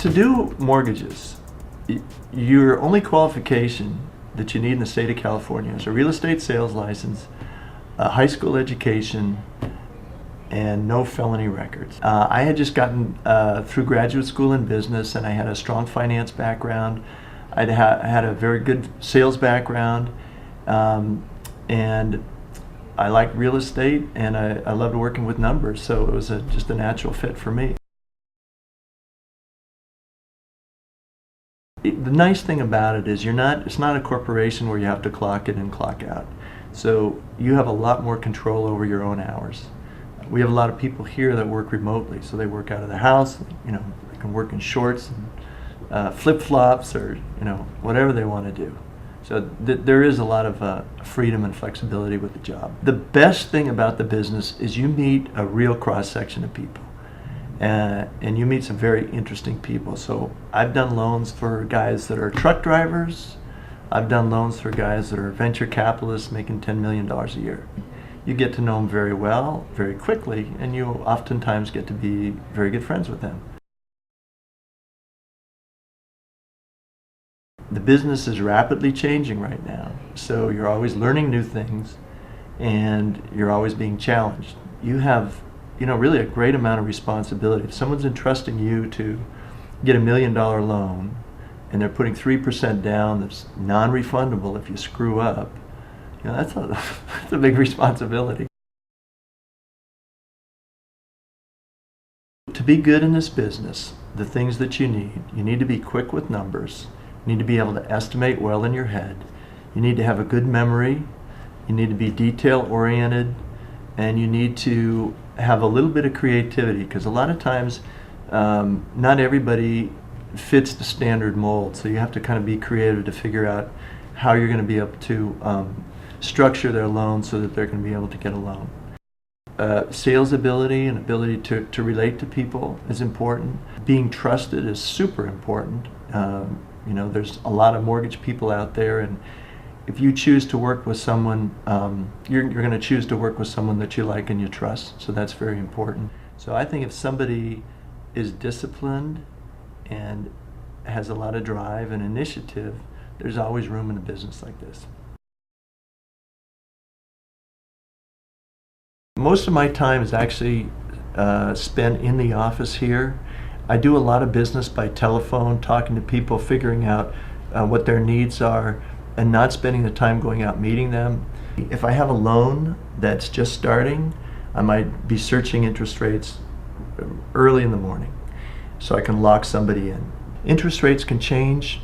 To do mortgages, your only qualification that you need in the state of California is a real estate sales license, a high school education, and no felony records. I had just gotten through graduate school in business, and I had a strong finance background. I had a very good sales background, and I liked real estate, and I loved working with numbers, so it was just a natural fit for me. The nice thing about it is it's not a corporation where you have to clock in and clock out. So you have a lot more control over your own hours. We have a lot of people here that work remotely, so they work out of their house. They can work in shorts and flip-flops, or whatever they want to do. So there is a lot of freedom and flexibility with the job. The best thing about the business is you meet a real cross-section of people. And you meet some very interesting people. So I've done loans for guys that are truck drivers. I've done loans for guys that are venture capitalists making $10 million a year. You get to know them very well, very quickly, and you oftentimes get to be very good friends with them. The business is rapidly changing right now, so you're always learning new things, and you're always being challenged. You have really a great amount of responsibility. If someone's entrusting you to get $1 million loan and they're putting 3% down that's non-refundable if you screw up, that's a big responsibility. To be good in this business, the things that you need to be quick with numbers, you need to be able to estimate well in your head, you need to have a good memory, you need to be detail-oriented, and you need to have a little bit of creativity, because a lot of times not everybody fits the standard mold, so you have to kind of be creative to figure out how you're going to be able to structure their loan so that they're going to be able to get a loan. Sales ability and ability to relate to people is important. Being trusted is super important. There's a lot of mortgage people out there, and if you choose to work with someone, you're going to choose to work with someone that you like and you trust, so that's very important. So I think if somebody is disciplined and has a lot of drive and initiative, there's always room in a business like this. Most of my time is actually spent in the office here. I do a lot of business by telephone, talking to people, figuring out what their needs are, and not spending the time going out meeting them. If I have a loan that's just starting, I might be searching interest rates early in the morning so I can lock somebody in. Interest rates can change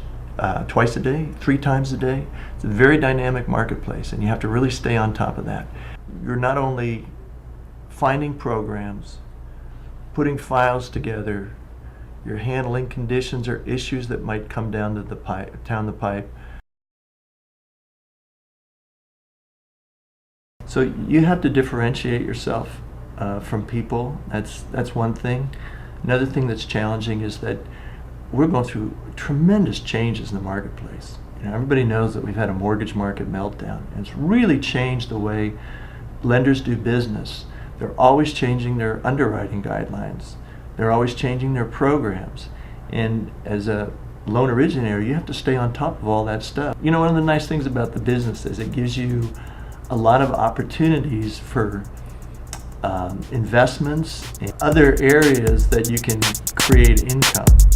twice a day, 3 times a day. It's a very dynamic marketplace, and you have to really stay on top of that. You're not only finding programs, putting files together, you're handling conditions or issues that might come down the pipe. So you have to differentiate yourself from people. That's one thing. Another thing that's challenging is that we're going through tremendous changes in the marketplace. Everybody knows that we've had a mortgage market meltdown, and it's really changed the way lenders do business. They're always changing their underwriting guidelines. They're always changing their programs. And as a loan originator, you have to stay on top of all that stuff. One of the nice things about the business is it gives you a lot of opportunities for investments and other areas that you can create income.